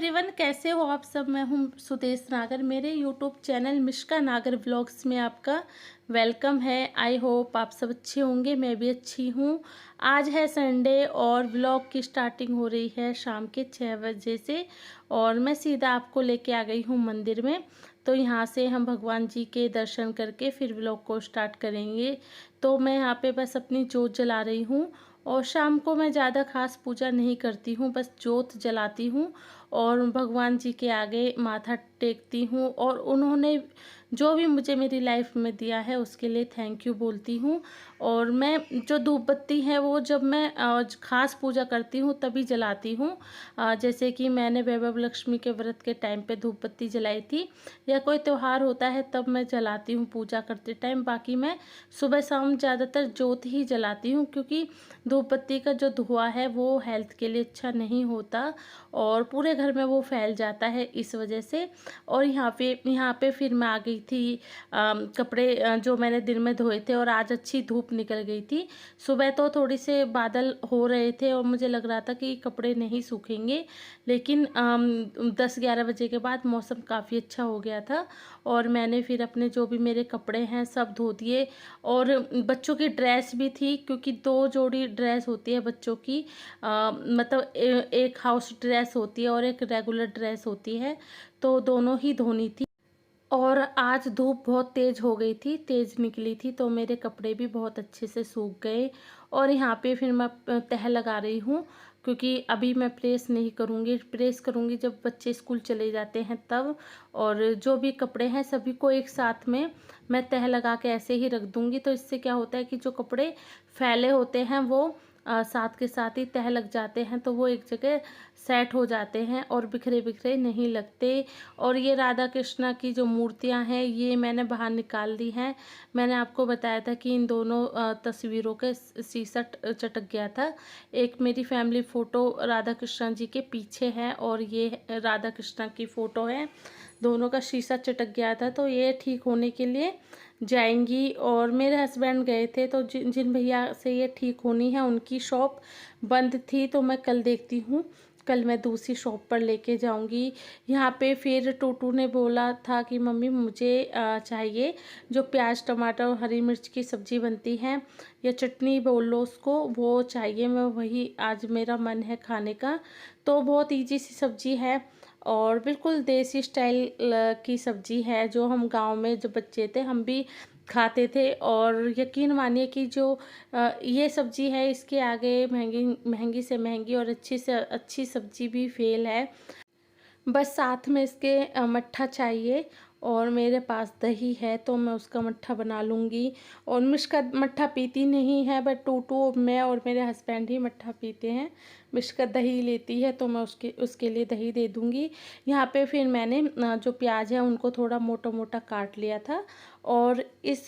Everyone, कैसे हो आप सब। मैं हूं सुदेश नागर। मेरे यूट्यूब चैनल मिष्का नागर व्लॉग्स में आपका वेलकम है। आई होप आप सब अच्छे होंगे, मैं भी अच्छी हूं। आज है संडे और व्लॉग की स्टार्टिंग हो रही है शाम के 6 बजे से और मैं सीधा आपको लेके आ गई हूं मंदिर में। तो यहाँ से हम भगवान जी के दर्शन करके फिर व्लॉग को स्टार्ट करेंगे। तो मैं यहाँ पे बस अपनी जोत जला रही हूँ और शाम को मैं ज़्यादा खास पूजा नहीं करती हूँ, बस जोत जलाती हूँ और भगवान जी के आगे माथा टेकती हूँ और उन्होंने जो भी मुझे मेरी लाइफ में दिया है उसके लिए थैंक यू बोलती हूँ। और मैं जो धूप बत्ती है वो जब मैं खास पूजा करती हूँ तभी जलाती हूँ। जैसे कि मैंने वैभव लक्ष्मी के व्रत के टाइम पे धूप बत्ती जलाई थी, या कोई त्यौहार होता है तब मैं जलाती हूँ पूजा करते टाइम। बाकी मैं सुबह शाम ज़्यादातर जोत ही जलाती हूँ, क्योंकि धूप बत्ती का जो धुआं है वो हेल्थ के लिए अच्छा नहीं होता और पूरे घर में वो फैल जाता है इस वजह से। और यहाँ पे फिर मैं आ गई थी। कपड़े जो मैंने दिन में धोए थे और आज अच्छी धूप निकल गई थी। सुबह तो थोड़ी से बादल हो रहे थे और मुझे लग रहा था कि कपड़े नहीं सूखेंगे, लेकिन 10-11 बजे के बाद मौसम काफ़ी अच्छा हो गया था और मैंने फिर अपने जो भी मेरे कपड़े हैं सब धो दिए। और बच्चों की ड्रेस भी थी, क्योंकि 2 जोड़ी ड्रेस होती है बच्चों की। मतलब एक हाउस ड्रेस होती है और एक रेगुलर ड्रेस होती है, तो दोनों ही धोनी थी। और आज धूप बहुत तेज़ हो गई थी, तेज़ निकली थी, तो मेरे कपड़े भी बहुत अच्छे से सूख गए। और यहाँ पे फिर मैं तह लगा रही हूँ, क्योंकि अभी मैं प्रेस नहीं करूँगी, प्रेस करूँगी जब बच्चे स्कूल चले जाते हैं तब। और जो भी कपड़े हैं सभी को एक साथ में मैं तह लगा के ऐसे ही रख दूँगी। तो इससे क्या होता है कि जो कपड़े फैले होते हैं वो साथ के साथ ही तह लग जाते हैं, तो वो एक जगह सेट हो जाते हैं और बिखरे बिखरे नहीं लगते। और ये राधा कृष्णा की जो मूर्तियां हैं ये मैंने बाहर निकाल दी हैं। मैंने आपको बताया था कि इन दोनों तस्वीरों के शीशा चटक गया था। एक मेरी फैमिली फ़ोटो राधा कृष्णा जी के पीछे है और ये राधा कृष्णा की फ़ोटो है, दोनों का शीशा चटक गया था, तो ये ठीक होने के लिए जाएंगी। और मेरे हस्बैंड गए थे, तो जिन जिन भैया से ये ठीक होनी है उनकी शॉप बंद थी, तो मैं कल देखती हूँ, कल मैं दूसरी शॉप पर लेके जाऊंगी। यहाँ पे फिर टूटू ने बोला था कि मम्मी मुझे चाहिए जो प्याज टमाटर और हरी मिर्च की सब्ज़ी बनती है, या चटनी बोल लो उसको, वो चाहिए। मैं वही आज मेरा मन है खाने का। तो बहुत इजी सी सब्ज़ी है और बिल्कुल देसी स्टाइल की सब्ज़ी है, जो हम गांव में जब बच्चे थे हम भी खाते थे। और यकीन मानिए कि जो ये सब्ज़ी है इसके आगे महंगी महंगी से महंगी और अच्छी से अच्छी सब्ज़ी भी फेल है। बस साथ में इसके मट्ठा चाहिए और मेरे पास दही है तो मैं उसका मट्ठा बना लूँगी। और मिष्का मट्ठा पीती नहीं है, बट टूटू, मैं और मेरे हस्बैंड ही मट्ठा पीते हैं। मिष्का दही लेती है तो मैं उसके उसके लिए दही दे दूँगी। यहाँ पे फिर मैंने जो प्याज है उनको थोड़ा मोटा मोटा काट लिया था और इस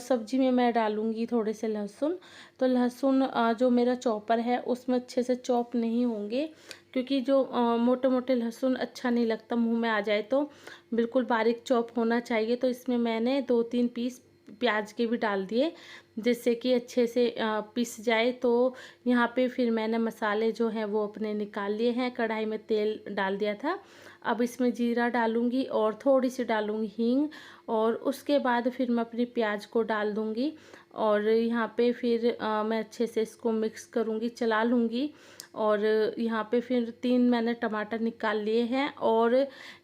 सब्जी में मैं डालूँगी थोड़े से लहसुन। तो लहसुन जो मेरा चॉपर है उसमें अच्छे से चॉप नहीं होंगे, क्योंकि जो मोटे मोटे लहसुन अच्छा नहीं लगता मुंह में आ जाए, तो बिल्कुल बारीक चॉप होना चाहिए। तो इसमें मैंने 2-3 पीस प्याज के भी डाल दिए, जिससे कि अच्छे से पिस जाए। तो यहाँ पे फिर मैंने मसाले जो हैं वो अपने निकाल लिए हैं, कढ़ाई में तेल डाल दिया था। अब इसमें जीरा डालूंगी और थोड़ी सी डालूंगी हींग, और उसके बाद फिर मैं अपनी प्याज को डाल दूंगी। और यहाँ पे फिर मैं अच्छे से इसको मिक्स करूँगी, चला लूँगी। और यहाँ पे फिर 3 मैंने टमाटर निकाल लिए हैं और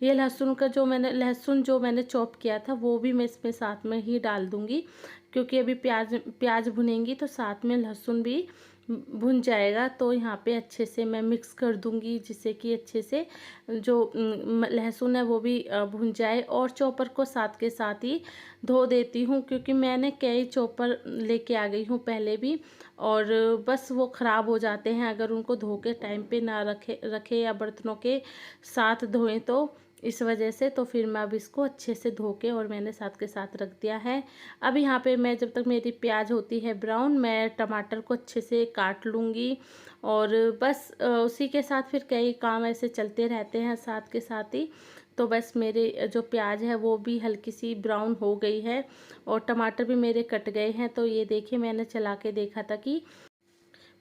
ये लहसुन जो मैंने चॉप किया था वो भी मैं इसमें साथ में ही डाल दूँगी, क्योंकि अभी प्याज प्याज भुनेंगी तो साथ में लहसुन भी भुन जाएगा। तो यहाँ पे अच्छे से मैं मिक्स कर दूँगी, जिससे कि अच्छे से जो लहसुन है वो भी भुन जाए। और चॉपर को साथ के साथ ही धो देती हूँ, क्योंकि मैंने कई चॉपर लेके आ गई हूँ पहले भी, और बस वो ख़राब हो जाते हैं अगर उनको धो के टाइम पे ना रखे या बर्तनों के साथ धोएं, तो इस वजह से। तो फिर मैं अब इसको अच्छे से धो के और मैंने साथ के साथ रख दिया है। अब यहाँ पे मैं, जब तक मेरी प्याज होती है ब्राउन, मैं टमाटर को अच्छे से काट लूँगी। और बस उसी के साथ फिर कई काम ऐसे चलते रहते हैं साथ के साथ ही। तो बस मेरे जो प्याज है वो भी हल्की सी ब्राउन हो गई है और टमाटर भी मेरे कट गए हैं। तो ये देखिए, मैंने चला के देखा था कि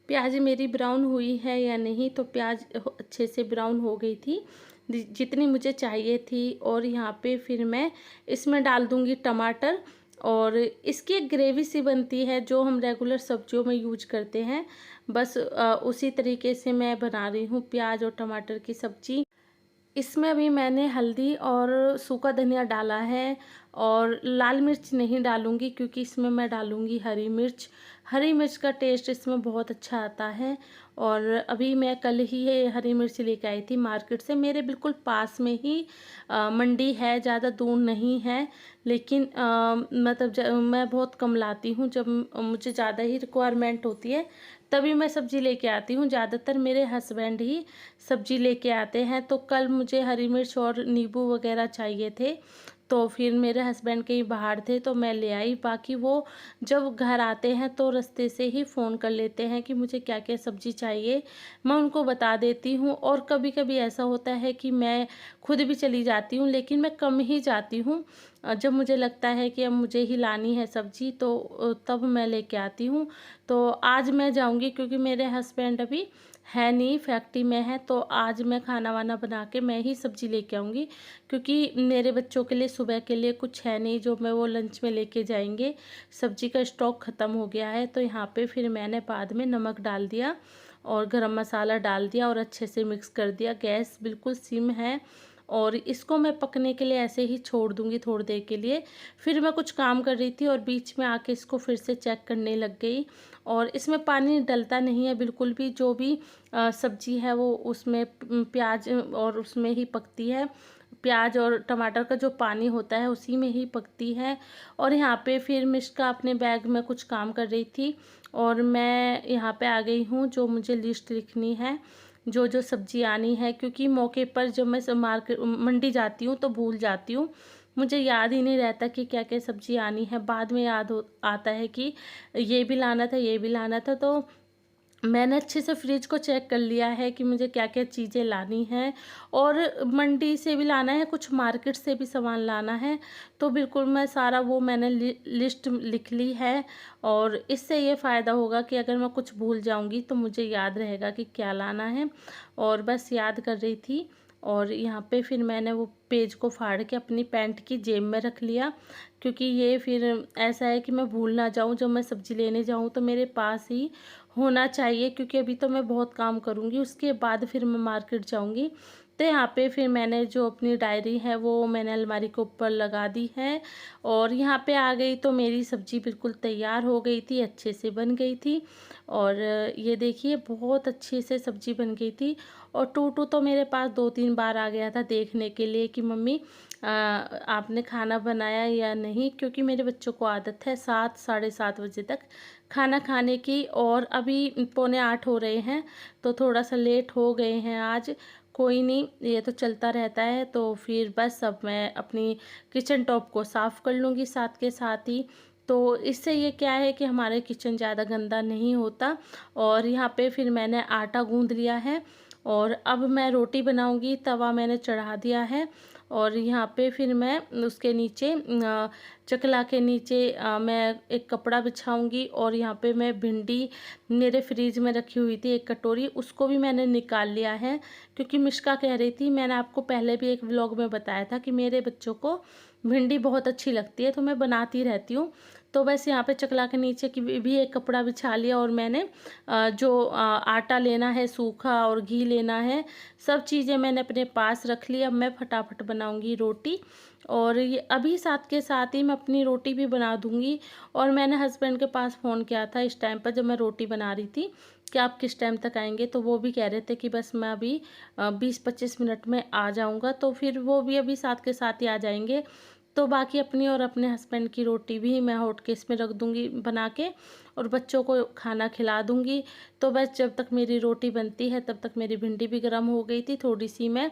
प्याज मेरी ब्राउन हुई है या नहीं। तो प्याज अच्छे से ब्राउन हो गई थी, जितनी मुझे चाहिए थी। और यहाँ पे फिर मैं इसमें डाल दूँगी टमाटर, और इसकी एक ग्रेवी सी बनती है जो हम रेगुलर सब्जियों में यूज करते हैं। बस उसी तरीके से मैं बना रही हूँ प्याज और टमाटर की सब्ज़ी। इसमें अभी मैंने हल्दी और सूखा धनिया डाला है, और लाल मिर्च नहीं डालूँगी क्योंकि इसमें मैं डालूँगी हरी मिर्च। हरी मिर्च का टेस्ट इसमें बहुत अच्छा आता है। और अभी मैं कल ही ये हरी मिर्च लेके आई थी मार्केट से। मेरे बिल्कुल पास में ही मंडी है, ज़्यादा दूर नहीं है। लेकिन मतलब मैं बहुत कम लाती हूँ, जब मुझे ज़्यादा ही रिक्वायरमेंट होती है तभी मैं सब्ज़ी लेके आती हूँ। ज़्यादातर मेरे हस्बैंड ही सब्ज़ी लेके आते हैं। तो कल मुझे हरी मिर्च और नींबू वगैरह चाहिए थे, तो फिर मेरे हस्बैंड कहीं बाहर थे तो मैं ले आई। बाकी वो जब घर आते हैं तो रास्ते से ही फ़ोन कर लेते हैं कि मुझे क्या क्या सब्ज़ी चाहिए, मैं उनको बता देती हूँ। और कभी कभी ऐसा होता है कि मैं खुद भी चली जाती हूँ, लेकिन मैं कम ही जाती हूँ। जब मुझे लगता है कि अब मुझे ही लानी है सब्ज़ी तो तब मैं लेके आती हूँ। तो आज मैं जाऊँगी क्योंकि मेरे हस्बैंड अभी है नहीं, फैक्ट्री में है। तो आज मैं खाना वाना बना के मैं ही सब्ज़ी लेके आऊँगी, क्योंकि मेरे बच्चों के लिए सुबह के लिए कुछ है नहीं जो मैं वो लंच में लेके जाएंगे। सब्ज़ी का स्टॉक ख़त्म हो गया है। तो यहाँ पे फिर मैंने बाद में नमक डाल दिया और गरम मसाला डाल दिया और अच्छे से मिक्स कर दिया। गैस बिल्कुल सिम है, और इसको मैं पकने के लिए ऐसे ही छोड़ दूँगी थोड़ी देर के लिए। फिर मैं कुछ काम कर रही थी और बीच में आके इसको फिर से चेक करने लग गई। और इसमें पानी डलता नहीं है बिल्कुल भी, जो भी सब्ज़ी है वो उसमें प्याज और उसमें ही पकती है। प्याज और टमाटर का जो पानी होता है उसी में ही पकती है। और यहाँ पे फिर मिष्का अपने बैग में कुछ काम कर रही थी, और मैं यहाँ पे आ गई हूँ जो मुझे लिस्ट लिखनी है, जो जो सब्ज़ी आनी है। क्योंकि मौके पर जब मैं मार्केट मंडी जाती हूँ तो भूल जाती हूँ, मुझे याद ही नहीं रहता कि क्या क्या सब्ज़ी आनी है। बाद में याद हो आता है कि ये भी लाना था, ये भी लाना था। तो मैंने अच्छे से फ्रिज को चेक कर लिया है कि मुझे क्या क्या चीज़ें लानी हैं, और मंडी से भी लाना है, कुछ मार्केट से भी सामान लाना है। तो बिल्कुल मैं सारा वो मैंने लिस्ट लिख ली है। और इससे ये फ़ायदा होगा कि अगर मैं कुछ भूल जाऊंगी तो मुझे याद रहेगा कि क्या लाना है। और बस याद कर रही थी। और यहाँ पे फिर मैंने वो पेज को फाड़ के अपनी पैंट की जेब में रख लिया, क्योंकि ये फिर ऐसा है कि मैं भूल ना जाऊँ, जब मैं सब्ज़ी लेने जाऊँ तो मेरे पास ही होना चाहिए। क्योंकि अभी तो मैं बहुत काम करूँगी, उसके बाद फिर मैं मार्केट जाऊँगी। तो यहाँ पे फिर मैंने जो अपनी डायरी है वो मैंने अलमारी के ऊपर लगा दी है। और यहाँ पे आ गई तो मेरी सब्ज़ी बिल्कुल तैयार हो गई थी, अच्छे से बन गई थी। और ये देखिए बहुत अच्छे से सब्ज़ी बन गई थी। और टूटू तो मेरे पास 2-3 बार आ गया था देखने के लिए कि मम्मी आपने खाना बनाया या नहीं, क्योंकि मेरे बच्चों को आदत है 7 साढ़े 7 बजे तक खाना खाने की। और अभी 7:45 हो रहे हैं, तो थोड़ा सा लेट हो गए हैं आज। कोई नहीं, ये तो चलता रहता है। तो फिर बस अब मैं अपनी किचन टॉप को साफ़ कर लूँगी साथ के साथ ही। तो इससे ये क्या है कि हमारे किचन ज़्यादा गंदा नहीं होता। और यहाँ पे फिर मैंने आटा गूँध लिया है, और अब मैं रोटी बनाऊँगी। तवा मैंने चढ़ा दिया है, और यहाँ पे फिर मैं उसके नीचे चकला के नीचे मैं एक कपड़ा बिछाऊंगी। और यहाँ पे मैं भिंडी मेरे फ्रीज में रखी हुई थी 1 कटोरी, उसको भी मैंने निकाल लिया है। क्योंकि मिष्का कह रही थी, मैंने आपको पहले भी एक व्लॉग में बताया था कि मेरे बच्चों को भिंडी बहुत अच्छी लगती है, तो मैं बनाती रहती हूँ। तो बस यहाँ पे चकला के नीचे की भी एक कपड़ा बिछा लिया, और मैंने जो आटा लेना है सूखा और घी लेना है, सब चीज़ें मैंने अपने पास रख ली। अब मैं फटाफट बनाऊंगी रोटी, और ये अभी साथ के साथ ही मैं अपनी रोटी भी बना दूंगी। और मैंने हस्बैंड के पास फ़ोन किया था इस टाइम पर जब मैं रोटी बना रही थी कि आप किस टाइम तक आएंगे, तो वो भी कह रहे थे कि बस मैं अभी 20-25 मिनट में आ जाऊंगा। तो फिर वो भी अभी साथ के साथ ही आ जाएंगे। तो बाकी अपनी और अपने हस्बैंड की रोटी भी मैं हॉट केस में रख दूंगी बना के, और बच्चों को खाना खिला दूंगी। तो बस जब तक मेरी रोटी बनती है तब तक मेरी भिंडी भी गर्म हो गई थी। थोड़ी सी मैं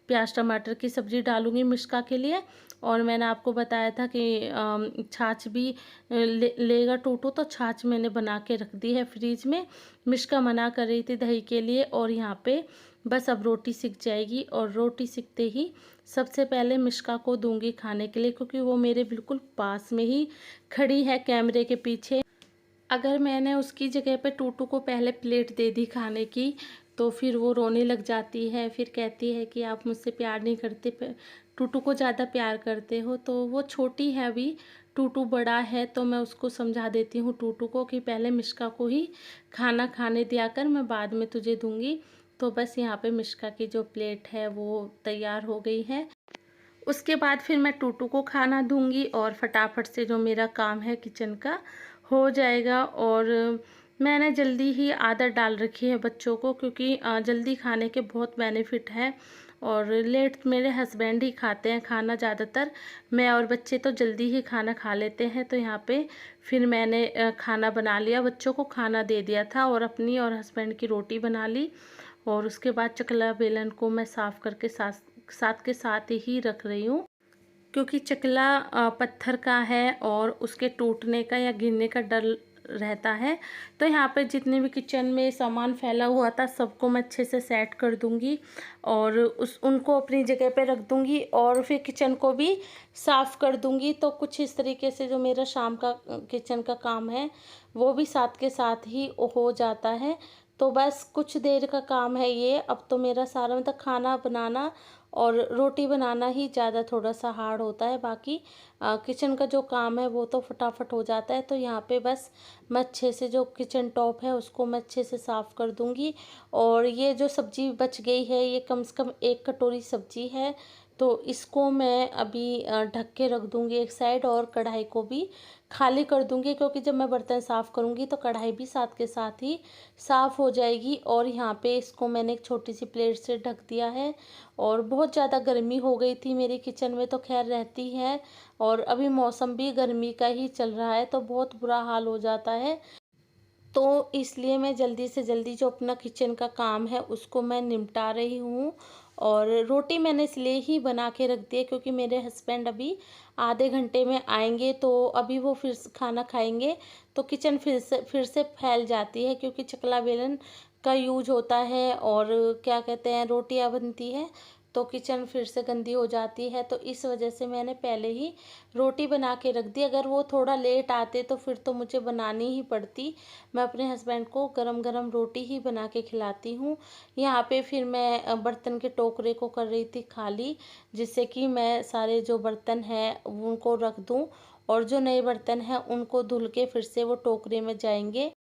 प्याज टमाटर की सब्ज़ी डालूंगी मिष्का के लिए। और मैंने आपको बताया था कि छाछ भी लेगा टूटू, तो छाछ मैंने बना के रख दी है फ्रीज में। मिष्का मना कर रही थी दही के लिए, और यहाँ पे बस अब रोटी सिक जाएगी। और रोटी सिकते ही सबसे पहले मिष्का को दूंगी खाने के लिए, क्योंकि वो मेरे बिल्कुल पास में ही खड़ी है कैमरे के पीछे। अगर मैंने उसकी जगह पे टूटू को पहले प्लेट दे दी खाने की, तो फिर वो रोने लग जाती है, फिर कहती है कि आप मुझसे प्यार नहीं करते, टूटू को ज़्यादा प्यार करते हो। तो वो छोटी है अभी, टूटू बड़ा है, तो मैं उसको समझा देती हूँ टूटू को कि पहले मिष्का को ही खाना खाने दिया कर, मैं बाद में तुझे दूँगी। तो बस यहाँ पे मिष्का की जो प्लेट है वो तैयार हो गई है। उसके बाद फिर मैं टूटू को खाना दूँगी और फटाफट से जो मेरा काम है किचन का हो जाएगा। और मैंने जल्दी ही आदत डाल रखी है बच्चों को, क्योंकि जल्दी खाने के बहुत बेनिफिट हैं। और लेट मेरे हस्बैंड ही खाते हैं खाना ज़्यादातर, मैं और बच्चे तो जल्दी ही खाना खा लेते हैं। तो यहाँ पे फिर मैंने खाना बना लिया, बच्चों को खाना दे दिया था और अपनी और हस्बैंड की रोटी बना ली। और उसके बाद चकला बेलन को मैं साफ़ करके साथ साथ के साथ ही रख रही हूँ, क्योंकि चकला पत्थर का है और उसके टूटने का या गिरने का डर रहता है। तो यहाँ पे जितने भी किचन में सामान फैला हुआ था सबको मैं अच्छे से सेट कर दूँगी और उनको अपनी जगह पे रख दूँगी और फिर किचन को भी साफ़ कर दूँगी। तो कुछ इस तरीके से जो मेरा शाम का किचन का काम है वो भी साथ के साथ ही हो जाता है। तो बस कुछ देर का काम है ये। अब तो मेरा सारा मतलब खाना बनाना और रोटी बनाना ही ज़्यादा थोड़ा सा हार्ड होता है, बाकी किचन का जो काम है वो तो फटाफट हो जाता है। तो यहाँ पे बस मैं अच्छे से जो किचन टॉप है उसको मैं अच्छे से साफ़ कर दूँगी। और ये जो सब्ज़ी बच गई है ये कम से कम 1 कटोरी सब्ज़ी है, तो इसको मैं अभी ढक के रख दूँगी एक साइड और कढ़ाई को भी खाली कर दूँगी, क्योंकि जब मैं बर्तन साफ़ करूँगी तो कढ़ाई भी साथ के साथ ही साफ़ हो जाएगी। और यहाँ पे इसको मैंने एक छोटी सी प्लेट से ढक दिया है। और बहुत ज़्यादा गर्मी हो गई थी मेरे किचन में, तो खैर रहती है, और अभी मौसम भी गर्मी का ही चल रहा है तो बहुत बुरा हाल हो जाता है। तो इसलिए मैं जल्दी से जल्दी जो अपना किचन का काम है उसको मैं निपटा रही हूँ। और रोटी मैंने इसलिए ही बना के रख दी है क्योंकि मेरे हस्बैंड अभी आधे घंटे में आएंगे, तो अभी वो फिर से खाना खाएंगे तो किचन फिर से फैल जाती है, क्योंकि चकला बेलन का यूज होता है और क्या कहते हैं रोटियां बनती है, तो किचन फिर से गंदी हो जाती है। तो इस वजह से मैंने पहले ही रोटी बना के रख दी। अगर वो थोड़ा लेट आते तो फिर तो मुझे बनानी ही पड़ती। मैं अपने हस्बैंड को गरम गरम रोटी ही बना के खिलाती हूँ। यहाँ पे फिर मैं बर्तन के टोकरे को कर रही थी खाली, जिससे कि मैं सारे जो बर्तन हैं उनको रख दूँ और जो नए बर्तन हैं उनको धुल के फिर से वो टोकरे में जाएंगे।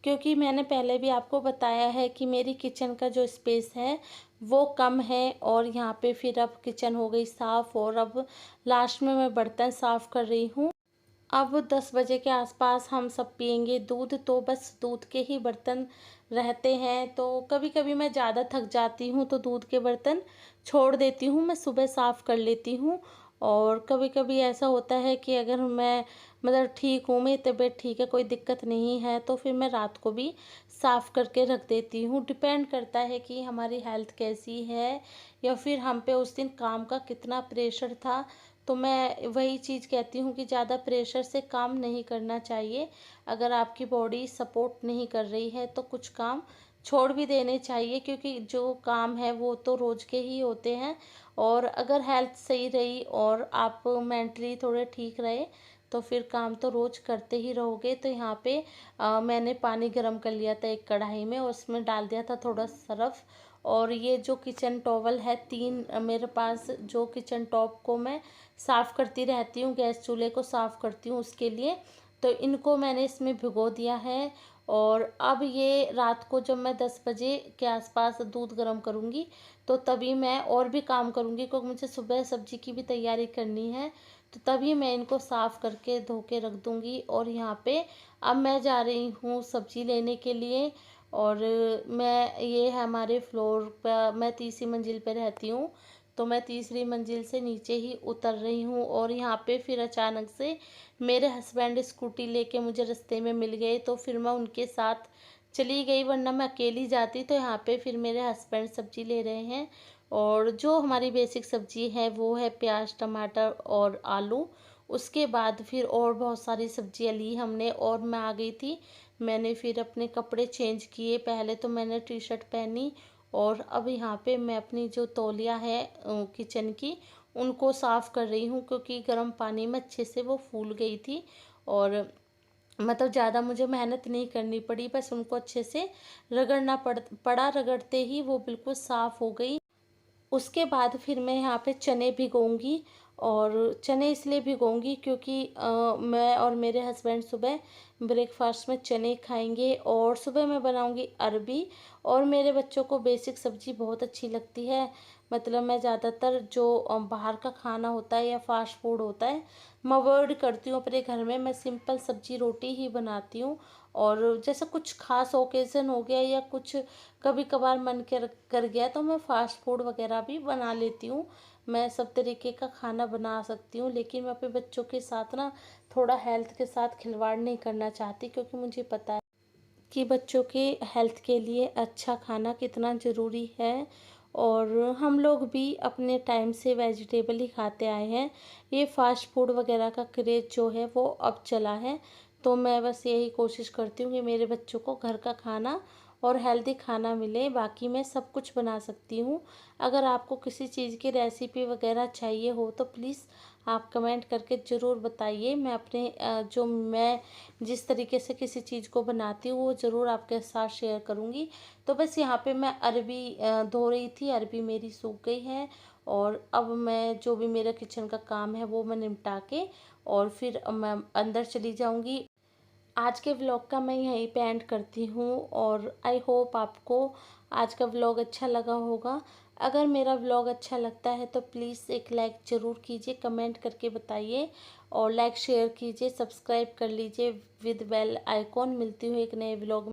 क्योंकि मैंने पहले भी आपको बताया है कि मेरी किचन का जो स्पेस है वो कम है। और यहाँ पे फिर अब किचन हो गई साफ़ और अब लास्ट में मैं बर्तन साफ़ कर रही हूँ। अब 10 बजे के आसपास हम सब पियेंगे दूध, तो बस दूध के ही बर्तन रहते हैं। तो कभी कभी मैं ज़्यादा थक जाती हूँ तो दूध के बर्तन छोड़ देती हूँ, मैं सुबह साफ़ कर लेती हूँ। और कभी कभी ऐसा होता है कि अगर मैं मतलब ठीक हूँ, मेरी तबीयत ठीक है, कोई दिक्कत नहीं है, तो फिर मैं रात को भी साफ़ करके रख देती हूँ। डिपेंड करता है कि हमारी हेल्थ कैसी है या फिर हम पे उस दिन काम का कितना प्रेशर था। तो मैं वही चीज़ कहती हूँ कि ज़्यादा प्रेशर से काम नहीं करना चाहिए। अगर आपकी बॉडी सपोर्ट नहीं कर रही है तो कुछ काम छोड़ भी देने चाहिए, क्योंकि जो काम है वो तो रोज़ के ही होते हैं। और अगर हेल्थ सही रही और आप मेंटली थोड़े ठीक रहे तो फिर काम तो रोज़ करते ही रहोगे। तो यहाँ पे मैंने पानी गर्म कर लिया था एक कढ़ाई में और उसमें डाल दिया था थोड़ा सरफ़। और ये जो किचन टॉवल है 3 मेरे पास, जो किचन टॉप को मैं साफ़ करती रहती हूँ, गैस चूल्हे को साफ़ करती हूँ उसके लिए, तो इनको मैंने इसमें भिगो दिया है। और अब ये रात को जब मैं 10 बजे के आसपास दूध गर्म करूँगी तो तभी मैं और भी काम करूँगी, क्योंकि मुझे सुबह सब्ज़ी की भी तैयारी करनी है। तो तभी मैं इनको साफ़ करके धो के रख दूँगी। और यहाँ पे अब मैं जा रही हूँ सब्ज़ी लेने के लिए। और मैं ये है हमारे फ्लोर पर, मैं तीसरी मंजिल पे रहती हूँ, तो मैं तीसरी मंजिल से नीचे ही उतर रही हूँ। और यहाँ पे फिर अचानक से मेरे हस्बैंड स्कूटी लेके मुझे रास्ते में मिल गए, तो फिर मैं उनके साथ चली गई, वरना मैं अकेली जाती। तो यहाँ पे फिर मेरे हस्बैंड सब्जी ले रहे हैं। और जो हमारी बेसिक सब्जी है वो है प्याज टमाटर और आलू। उसके बाद फिर और बहुत सारी सब्जियाँ ली हमने और मैं आ गई थी। मैंने फिर अपने कपड़े चेंज किए, पहले तो मैंने टी शर्ट पहनी और अब यहाँ पे मैं अपनी जो तौलिया है किचन की उनको साफ़ कर रही हूँ, क्योंकि गर्म पानी में अच्छे से वो फूल गई थी। और मतलब ज़्यादा मुझे मेहनत नहीं करनी पड़ी, बस उनको अच्छे से रगड़ना पड़ा। रगड़ते ही वो बिल्कुल साफ़ हो गई। उसके बाद फिर मैं यहाँ पे चने भिगोऊँगी। और चने इसलिए भिगोऊँगी क्योंकि मैं और मेरे हस्बैंड सुबह ब्रेकफास्ट में चने खाएंगे। और सुबह मैं बनाऊँगी अरबी। और मेरे बच्चों को बेसिक सब्ज़ी बहुत अच्छी लगती है। मतलब मैं ज़्यादातर जो बाहर का खाना होता है या फास्ट फूड होता है, मैं अवॉइड करती हूँ। अपने घर में मैं सिंपल सब्ज़ी रोटी ही बनाती हूँ। और जैसे कुछ खास ओकेज़न हो गया या कुछ कभी कभार मन कर गया तो मैं फ़ास्ट फूड वगैरह भी बना लेती हूँ। मैं सब तरीके का खाना बना सकती हूँ, लेकिन मैं अपने बच्चों के साथ ना थोड़ा हेल्थ के साथ खिलवाड़ नहीं करना चाहती, क्योंकि मुझे पता है कि बच्चों के हेल्थ के लिए अच्छा खाना कितना ज़रूरी है। और हम लोग भी अपने टाइम से वेजिटेबल ही खाते आए हैं। ये फ़ास्ट फूड वगैरह का क्रेज़ जो है वो अब चला है। तो मैं बस यही कोशिश करती हूँ कि मेरे बच्चों को घर का खाना और हेल्दी खाना मिले। बाकी मैं सब कुछ बना सकती हूँ। अगर आपको किसी चीज़ की रेसिपी वगैरह चाहिए हो तो प्लीज़ आप कमेंट करके ज़रूर बताइए। मैं अपने जो मैं जिस तरीके से किसी चीज़ को बनाती हूँ वो ज़रूर आपके साथ शेयर करूँगी। तो बस यहाँ पे मैं अरबी धो रही थी, अरबी मेरी सूख गई है। और अब मैं जो भी मेरा किचन का काम है वो मैं निपटा के और फिर मैं अंदर चली जाऊँगी। आज के व्लॉग का मैं यहीं पे एंड करती हूँ। और आई होप आपको आज का व्लॉग अच्छा लगा होगा। अगर मेरा व्लॉग अच्छा लगता है तो प्लीज़ एक लाइक ज़रूर कीजिए, कमेंट करके बताइए। और लाइक शेयर कीजिए, सब्सक्राइब कर लीजिए विद बेल आइकॉन। मिलती हूँ एक नए व्लॉग